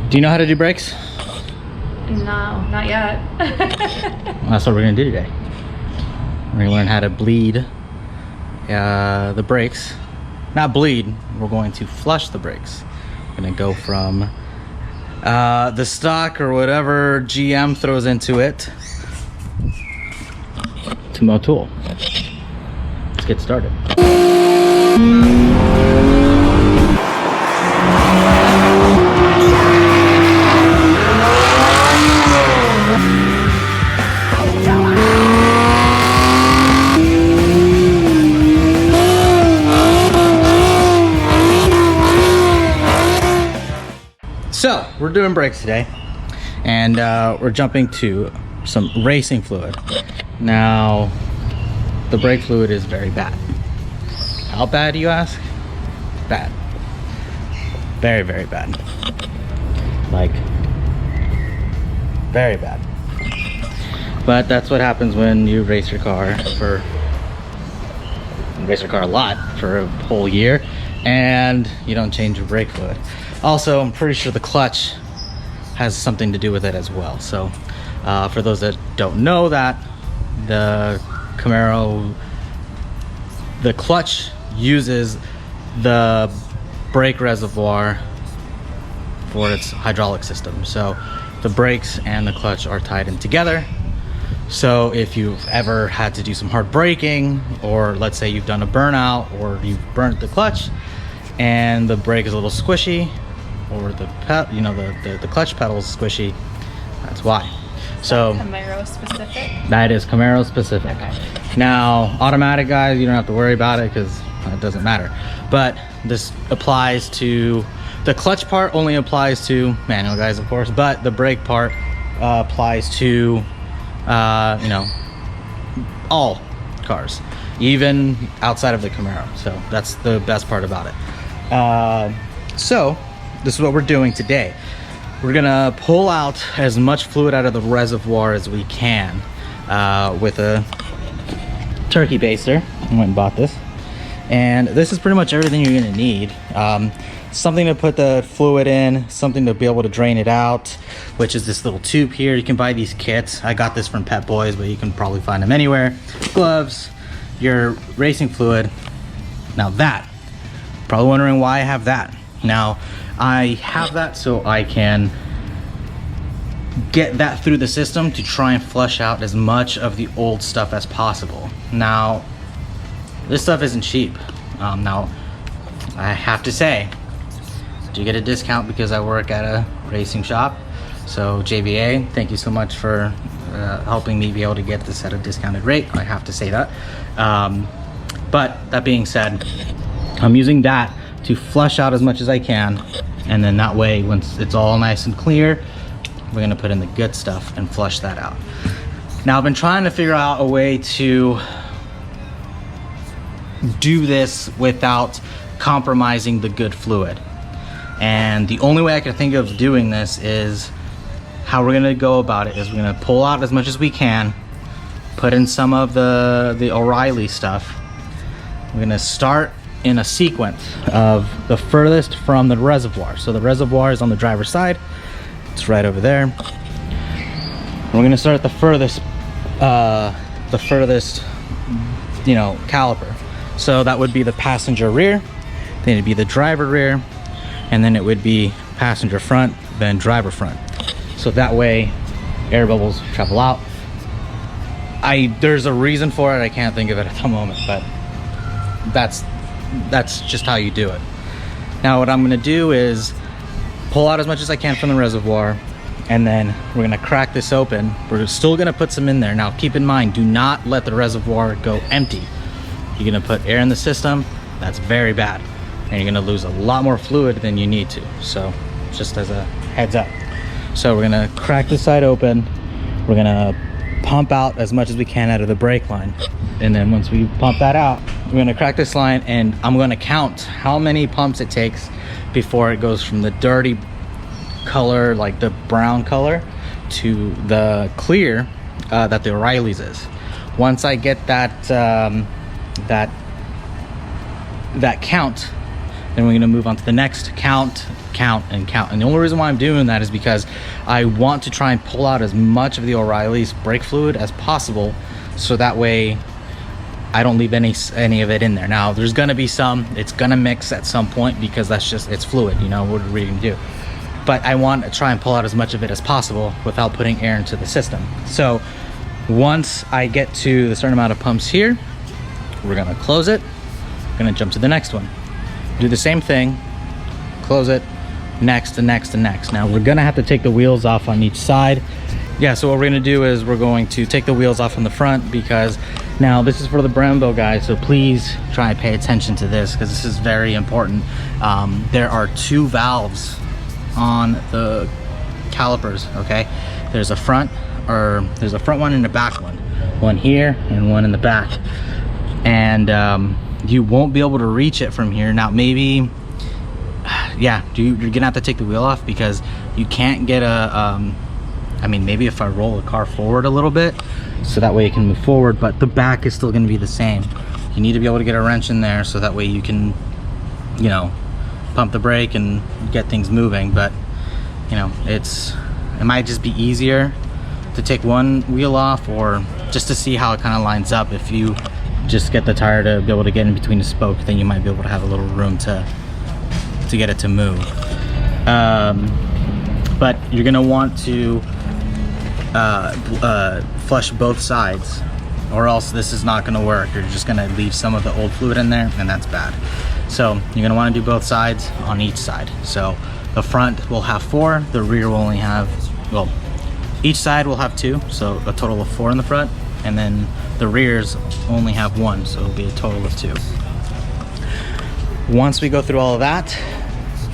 Do you know how to do brakes? No, not yet. Well, that's what we're gonna do today. We're gonna learn how to bleed the brakes. Not bleed, we're going to flush the brakes. We're gonna go from the stock or whatever GM throws into it to Motul. Let's get started. So we're doing brakes today, and we're jumping to some racing fluid. Now, the brake fluid is very bad. How bad, do you ask? Bad. Very, very bad. Like, very bad. But that's what happens when you race your car a lot for a whole year and you don't change your brake fluid. Also, I'm pretty sure the clutch has something to do with it as well. So for those that don't know that, the Camaro, the clutch uses the brake reservoir for its hydraulic system. So the brakes and the clutch are tied in together. So if you've ever had to do some hard braking, or let's say you've done a burnout or you've burnt the clutch and the brake is a little squishy, or the clutch pedal is squishy, that's why. So Camaro specific? That is Camaro specific. Okay. Now, automatic guys, you don't have to worry about it because it doesn't matter. But this applies to, the clutch part only applies to manual guys, of course, but the brake part applies to, you know, all cars, even outside of the Camaro. So that's the best part about it. So this is what we're doing today. We're gonna pull out as much fluid out of the reservoir as we can with a turkey baster. I went and bought this. And this is pretty much everything you're gonna need. Something to put the fluid in, something to be able to drain it out, which is this little tube here. You can buy these kits. I got this from Pet Boys, but you can probably find them anywhere. Gloves, your racing fluid. Now that, probably wondering why I have that. Now, I have that so I can get that through the system to try and flush out as much of the old stuff as possible. Now, this stuff isn't cheap. Now, I have to say, I do get a discount because I work at a racing shop. So JBA, thank you so much for helping me be able to get this at a discounted rate. I have to say that. But that being said, I'm using that to flush out as much as I can, and then that way, once it's all nice and clear, we're gonna put in the good stuff and flush that out. Now, I've been trying to figure out a way to do this without compromising the good fluid. And the only way I can think of doing this is, how we're gonna go about it is we're gonna pull out as much as we can, put in some of the O'Reilly stuff. We're gonna start in a sequence of the furthest from the reservoir. So the reservoir is on the driver's side. It's right over there. We're gonna start at the furthest, you know, caliper. So that would be the passenger rear, then it'd be the driver rear, and then it would be passenger front, then driver front. So that way, air bubbles travel out. There's a reason for it. I can't think of it at the moment, but that's just how you do it. Now, what I'm gonna do is pull out as much as I can from the reservoir, and then we're gonna crack this open. We're still gonna put some in there. Now, keep in mind, do not let the reservoir go empty. You're gonna put air in the system, that's very bad. And you're gonna lose a lot more fluid than you need to. So, just as a heads up. So we're gonna crack this side open. We're gonna pump out as much as we can out of the brake line. And then once we pump that out, we're gonna crack this line, and I'm gonna count how many pumps it takes before it goes from the dirty color, like the brown color, to the clear that the O'Reilly's is. Once I get that that count Then we're gonna move on to the next count, and count. And the only reason why I'm doing that is because I want to try and pull out as much of the O'Reilly's brake fluid as possible, so that way I don't leave any of it in there. Now there's gonna be some, it's gonna mix at some point, because that's just, it's fluid, you know, what are we gonna do? But I want to try and pull out as much of it as possible without putting air into the system. So once I get to the certain amount of pumps here, we're gonna close it, gonna jump to the next one. Do the same thing, close it, next and next and next. Now we're gonna have to take the wheels off on each side. Yeah, so what we're gonna do is we're going to take the wheels off on the front, because now this is for the Brembo guys, so please try and pay attention to this, because this is very important. There are 2 valves on the calipers, okay? There's a front one and a back one. One here and one in the back. And you won't be able to reach it from here. Now maybe, yeah, you're gonna have to take the wheel off, because you can't get a, I mean, maybe if I roll the car forward a little bit, so that way it can move forward, but the back is still gonna be the same. You need to be able to get a wrench in there, so that way you can, you know, pump the brake and get things moving. But, you know, it might just be easier to take one wheel off, or just to see how it kind of lines up. If you just get the tire to be able to get in between the spoke, then you might be able to have a little room to get it to move. But you're gonna want to flush both sides, or else this is not gonna work. You're just gonna leave some of the old fluid in there, and that's bad. So you're gonna wanna do both sides on each side. So the front will have 4, the rear will only have, well, each side will have 2, so a total of 4 in the front, and then the rears only have 1, so it'll be a total of 2. Once we go through all of that,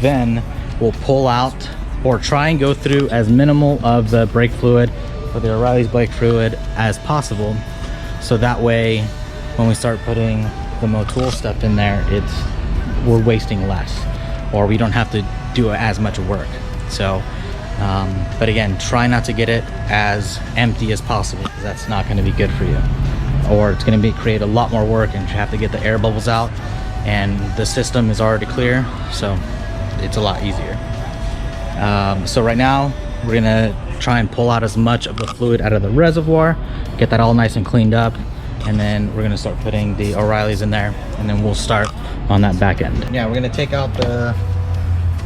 then we'll pull out, or try and go through as minimal of the brake fluid, or the O'Reilly's brake fluid, as possible, so that way when we start putting the Motul stuff in there, we're wasting less, or we don't have to do as much work. So but again, try not to get it as empty as possible, because that's not going to be good for you, or it's going to create a lot more work, and you have to get the air bubbles out, and the system is already clear, so it's a lot easier. So right now we're gonna try and pull out as much of the fluid out of the reservoir, get that all nice and cleaned up, and then we're gonna start putting the O'Reilly's in there, and then we'll start on that back end. Yeah, we're gonna take out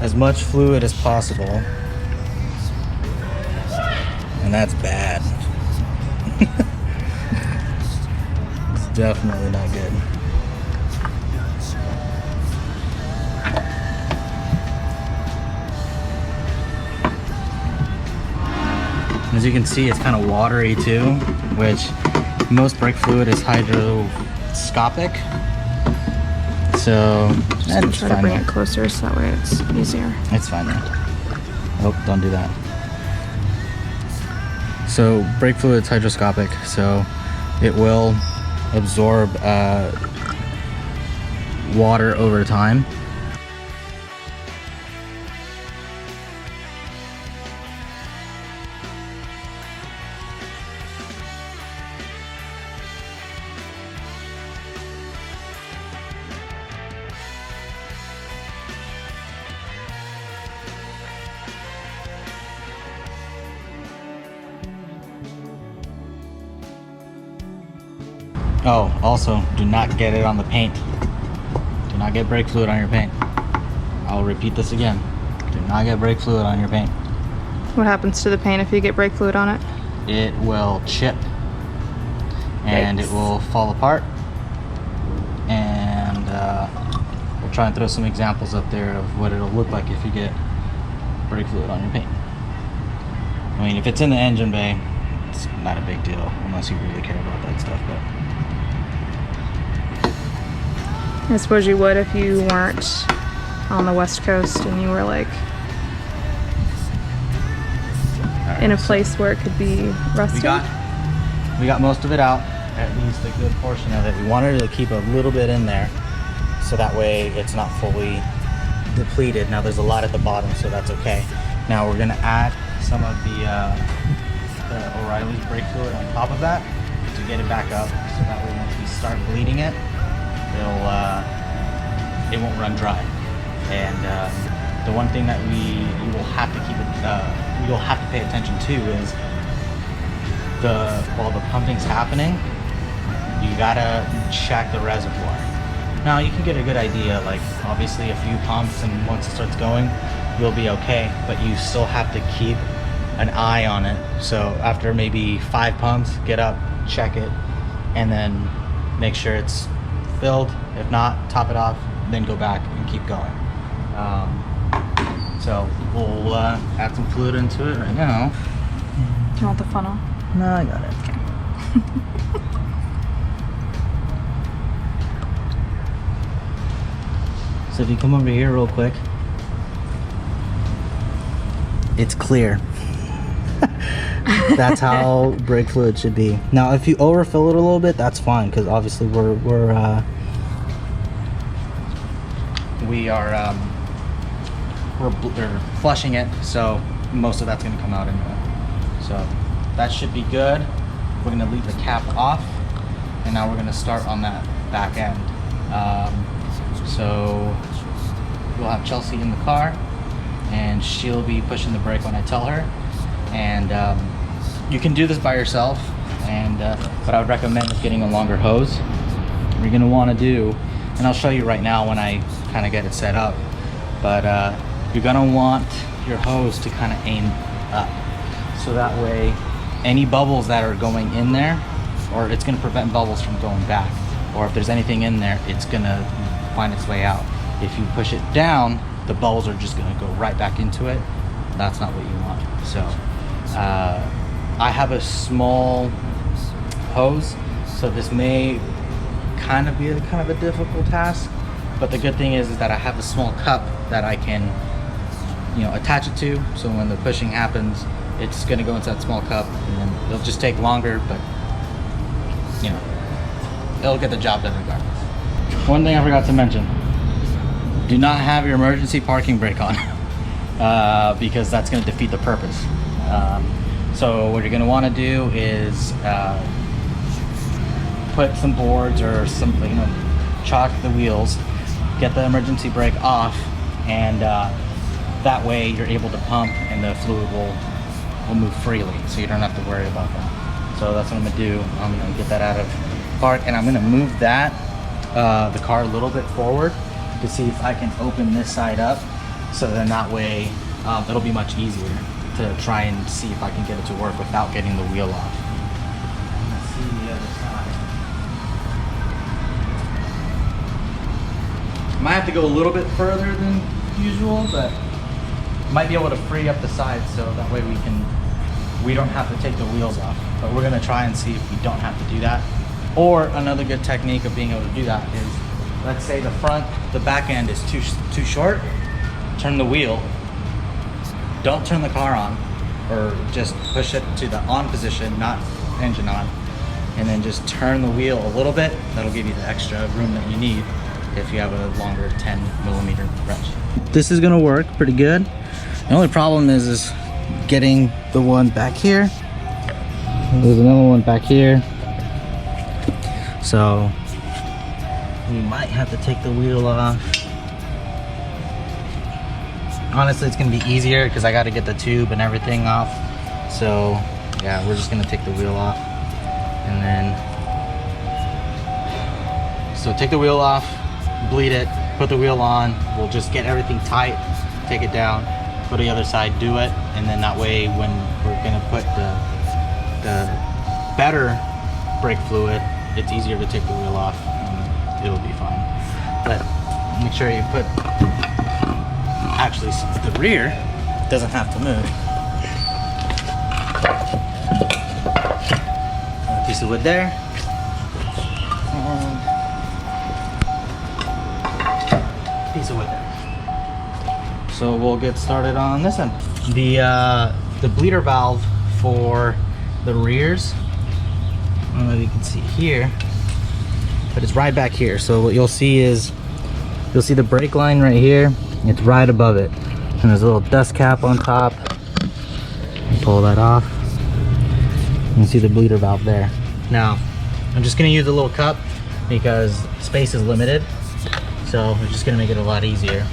as much fluid as possible, and that's bad. It's definitely not good. As you can see, it's kind of watery too, which most brake fluid is hydroscopic. So just try to bring it closer, so that way it's easier. It's fine though. Oh, don't do that. So brake fluid is hydroscopic, so it will absorb water over time. Oh, also, do not get it on the paint. Do not get brake fluid on your paint. I'll repeat this again. Do not get brake fluid on your paint. What happens to the paint if you get brake fluid on it? It will chip, and it will fall apart. And we'll try and throw some examples up there of what it'll look like if you get brake fluid on your paint. I mean, if it's in the engine bay, it's not a big deal, unless you really care about that stuff. But I suppose you would if you weren't on the West Coast and you were like in a place where it could be rusty. We got most of it out, at least a good portion of it. We wanted to keep a little bit in there, so that way it's not fully depleted. Now there's a lot at the bottom, so that's okay. Now we're gonna add some of the O'Reilly's brake fluid on top of that to get it back up, so that way once we start bleeding it, it won't run dry. And the one thing that you will have to keep you'll have to pay attention to is while the pumping's happening, you gotta check the reservoir. Now you can get a good idea, like obviously a few pumps, and once it starts going, you'll be okay, but you still have to keep an eye on it. So after maybe 5 pumps, get up, check it, and then make sure it's filled. If not, top it off, then go back and keep going. So we'll add some fluid into it right now. Do you want the funnel? No, I got it. So if you come over here real quick, it's clear. That's how brake fluid should be. Now if you overfill it a little bit, that's fine, because obviously we're flushing it, so most of that's going to come out anyway. So that should be good. We're going to leave the cap off, and now we're going to start on that back end. So we'll have Chelsea in the car, and she'll be pushing the brake when I tell her. And you can do this by yourself, and but I would recommend is getting a longer hose. What you're going to want to do, and I'll show you right now when I kind of get it set up, but you're going to want your hose to kind of aim up, so that way any bubbles that are going in there, or it's going to prevent bubbles from going back, or if there's anything in there, it's going to find its way out. If you push it down, the bubbles are just going to go right back into it. That's not what you want. So I have a small hose, so this may kind of be a difficult task, but the good thing is that I have a small cup that I can, attach it to, so when the pushing happens, it's going to go into that small cup, and then it'll just take longer, but it'll get the job done regardless. One thing I forgot to mention: do not have your emergency parking brake on, because that's going to defeat the purpose. So what you're going to want to do is put some boards or something, chalk the wheels, get the emergency brake off, and that way you're able to pump and the fluid will move freely, so you don't have to worry about that. So that's what I'm going to do. I'm going to get that out of park, and I'm going to move that the car a little bit forward to see if I can open this side up, so then that way it'll be much easier to try and see if I can get it to work without getting the wheel off. Let's see the other side. Might have to go a little bit further than usual, but might be able to free up the sides, so that way we don't have to take the wheels off. But we're gonna try and see if we don't have to do that. Or another good technique of being able to do that is, let's say the back end is too short, turn the wheel, don't turn the car on, or just push it to the on position, not engine on, and then just turn the wheel a little bit. That'll give you the extra room that you need if you have a longer 10mm wrench. This is gonna work pretty good. The only problem is getting the one back here. There's another one back here. So we might have to take the wheel off. Honestly, it's gonna be easier because I got to get the tube and everything off. So yeah, we're just gonna take the wheel off, and then take the wheel off, bleed it, put the wheel on. We'll just get everything tight, take it down, go to the other side, do it, and then that way when we're gonna put the better brake fluid, it's easier to take the wheel off and it'll be fine. But make sure you put, actually the rear doesn't have to move. A piece of wood there. And piece of wood there. So we'll get started on this end. The bleeder valve for the rears, I don't know if you can see here, but it's right back here. So what you'll see is, you'll see the brake line right here. It's right above it, and there's a little dust cap on top. Pull that off. You can see the bleeder valve there. Now, I'm just gonna use a little cup because space is limited. So we're just gonna make it a lot easier.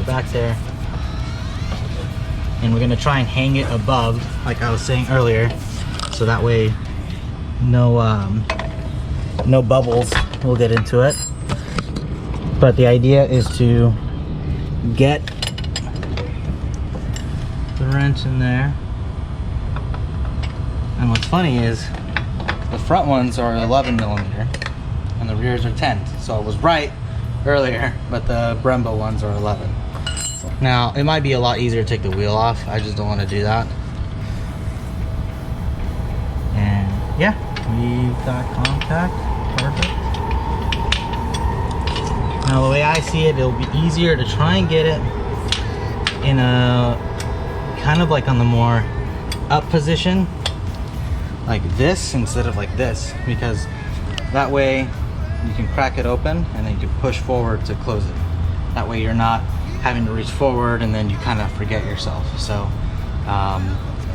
back there. And we're gonna try and hang it above, like I was saying earlier, so that way no bubbles will get into it. But the idea is to get the wrench in there. And what's funny is the front ones are 11 millimeter and the rears are 10. So I was right earlier, but the Brembo ones are 11. Now, it might be a lot easier to take the wheel off. I just don't want to do that. And yeah, we've got contact. Perfect. Now, the way I see it, it'll be easier to try and get it in a kind of like on the more up position, like this instead of like this, because that way you can crack it open and then you can push forward to close it. That way you're not having to reach forward and then you kind of forget yourself. So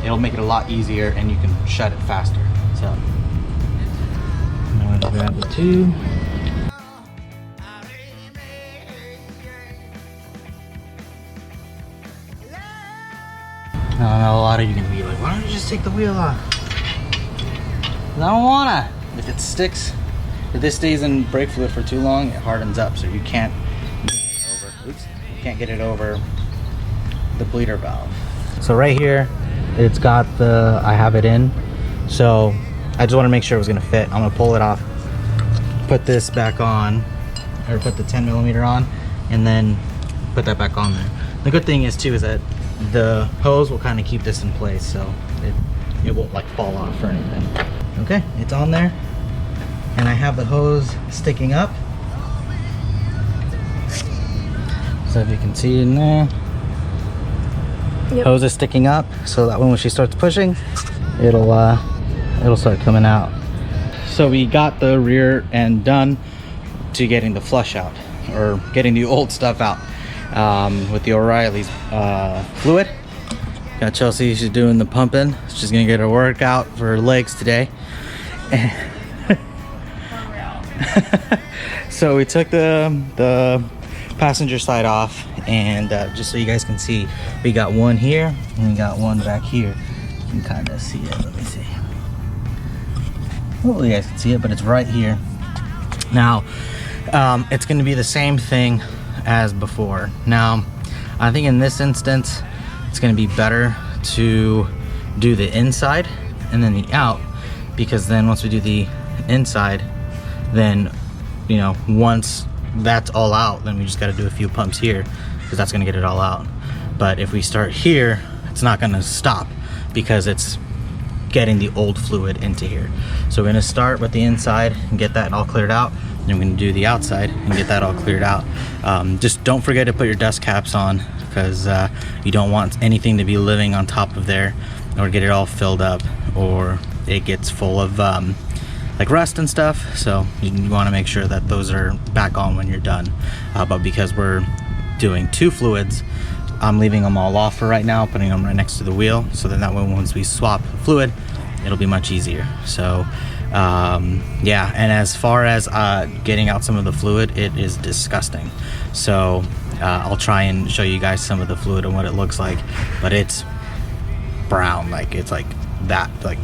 it'll make it a lot easier and you can shut it faster. So I'm gonna grab the tube. Now, I know a lot of you are gonna be like, why don't you just take the wheel off? I don't wanna. If it sticks, if this stays in brake fluid for too long, it hardens up, so you can't get it over. Oops, you can't get it over the bleeder valve. So right here, it's got the, I have it in. So I just want to make sure it was gonna fit. I'm gonna pull it off, put this back on, or put the 10 millimeter on, and then put that back on there. The good thing is too is that the hose will kind of keep this in place, so it won't like fall off or anything. Okay, it's on there, and I have the hose sticking up. So if you can see in there, yep. Hose is sticking up, so that when she starts pushing, it'll start coming out. So we got the rear end done to getting the flush out, or getting the old stuff out. With the O'Reilly's fluid. Got Chelsea, she's doing the pumping. She's gonna get her workout for her legs today. So we took the passenger side off, and just so you guys can see, we got one here and we got one back here. You can kind of see it. Let me see. Hopefully you guys can see it, but it's right here. Now, it's gonna be the same thing as before. Now, I think in this instance, it's going to be better to do the inside and then the out, because then once we do the inside, then, you know, once that's all out, then we just got to do a few pumps here, because that's going to get it all out. But if we start here, it's not going to stop, because it's getting the old fluid into here. So we're going to start with the inside and get that all cleared out. And we're going to do the outside and get that all cleared out. Just don't forget to put your dust caps on, because you don't want anything to be living on top of there or get it all filled up, or it gets full of like rust and stuff. So you want to make sure that those are back on when you're done. But because we're doing two fluids, I'm leaving them all off for right now, putting them right next to the wheel, so then that way once we swap fluid, it'll be much easier. So yeah, and as far as getting out some of the fluid, it is disgusting. So I'll try and show you guys some of the fluid and what it looks like, but it's brown, like it's like that, like,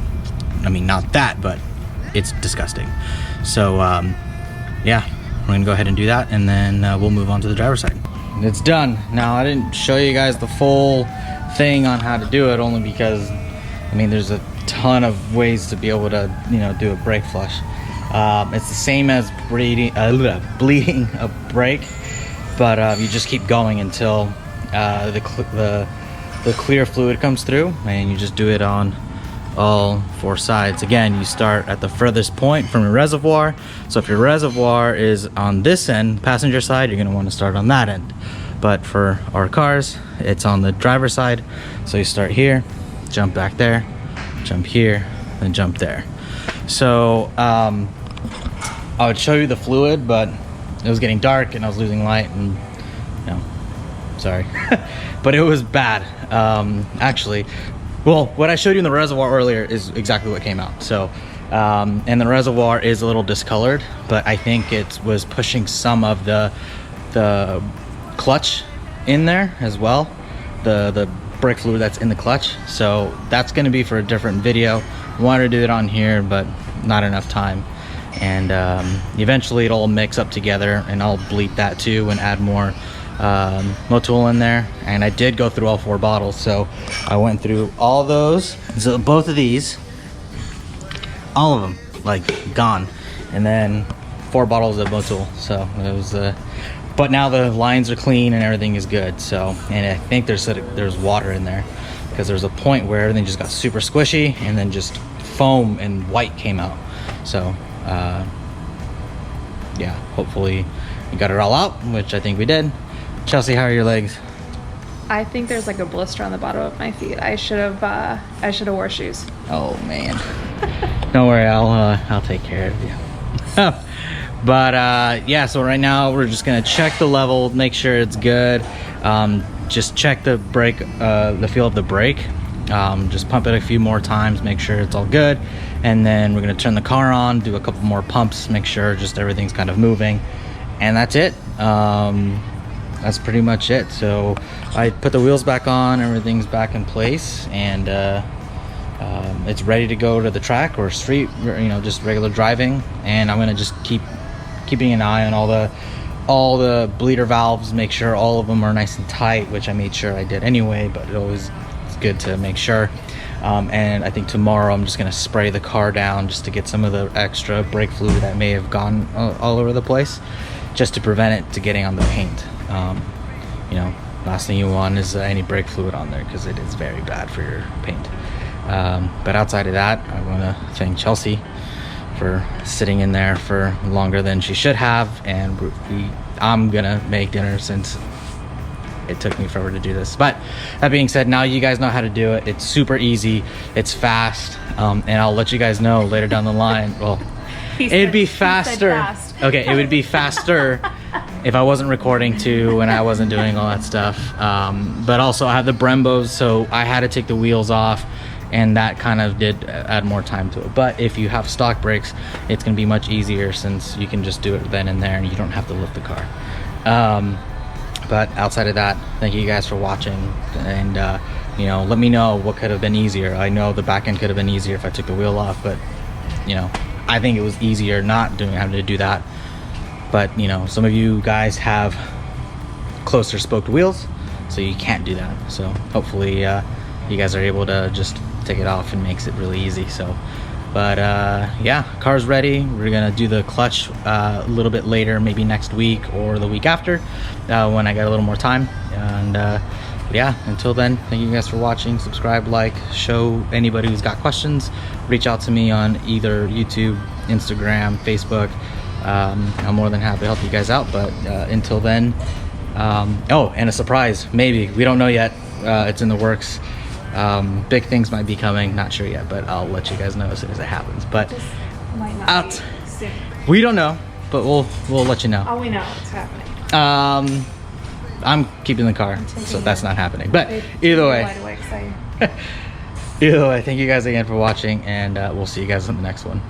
I mean not that, but it's disgusting. So yeah, we're gonna go ahead and do that, and then we'll move on to the driver's side. It's done. Now, I didn't show you guys the full thing on how to do it, only because, I mean, there's a ton of ways to be able to, you know, do a brake flush. It's the same as bleeding a brake, but you just keep going until the clear fluid comes through, and you just do it on all four sides. Again, you start at the furthest point from your reservoir. So if your reservoir is on this end, passenger side, you're going to want to start on that end. But for our cars, it's on the driver's side. So you start here, jump back there, jump here, then jump there. So I would show you the fluid, but it was getting dark and I was losing light, and you know, sorry. But it was bad. Actually, well, what I showed you in the reservoir earlier is exactly what came out. So and the reservoir is a little discolored, but I think it was pushing some of the clutch in there as well, the brake fluid that's in the clutch. So that's going to be for a different video. I wanted to do it on here, but not enough time. And eventually it'll all mix up together, and I'll bleep that too and add more Motul in there. And I did go through all 4 bottles, so I went through all those. So both of these, all of them, like gone, and then 4 bottles of Motul. So it was but now the lines are clean and everything is good. So, and I think there's water in there, because there's a point where everything just got super squishy and then just foam and white came out. So yeah, hopefully we got it all out, which I think we did. Chelsea, how are your legs? I think there's like a blister on the bottom of my feet. I should have wore shoes. Oh man. Don't worry, I'll take care of you. But yeah, so right now we're just gonna check the level, make sure it's good. Just check the brake, the feel of the brake. Just pump it a few more times, make sure it's all good, and then we're gonna turn the car on, do a couple more pumps, make sure just everything's kind of moving, and that's it. That's pretty much it. So I put the wheels back on, everything's back in place, and it's ready to go to the track or street, you know, just regular driving. And I'm gonna just keeping an eye on all the bleeder valves, make sure all of them are nice and tight, which I made sure I did anyway, but it's good to make sure. And I think tomorrow I'm just gonna spray the car down just to get some of the extra brake fluid that may have gone all over the place, just to prevent it to getting on the paint. You know, last thing you want is any brake fluid on there, because it is very bad for your paint. But outside of that, I want to thank Chelsea for sitting in there for longer than she should have, and I'm gonna make dinner since it took me forever to do this. But that being said, now you guys know how to do it. It's super easy, it's fast, and I'll let you guys know later down the line. Well, it'd be faster. Okay, it would be faster if I wasn't recording too and I wasn't doing all that stuff. But also I have the Brembos, so I had to take the wheels off, and that kind of did add more time to it. But if you have stock brakes, it's gonna be much easier, since you can just do it then and there and you don't have to lift the car. But outside of that, thank you guys for watching, and you know, let me know what could have been easier. I know the back end could have been easier if I took the wheel off, but you know, I think it was easier not having to do that. But you know, some of you guys have closer spoked wheels, so you can't do that. So hopefully you guys are able to just take it off, and makes it really easy. So, but yeah, car's ready. We're gonna do the clutch a little bit later, maybe next week or the week after, when I got a little more time. And yeah, until then, thank you guys for watching. Subscribe, like, show anybody who's got questions, reach out to me on either YouTube, Instagram, Facebook. I'm more than happy to help you guys out. But until then, oh, and a surprise, maybe, we don't know yet. It's in the works. Big things might be coming, not sure yet, but I'll let you guys know as soon as it happens. But out, we don't know, but we'll let you know. All we know is happening. I'm keeping the car, so that's not happening. But either way, thank you guys again for watching, and we'll see you guys on the next one.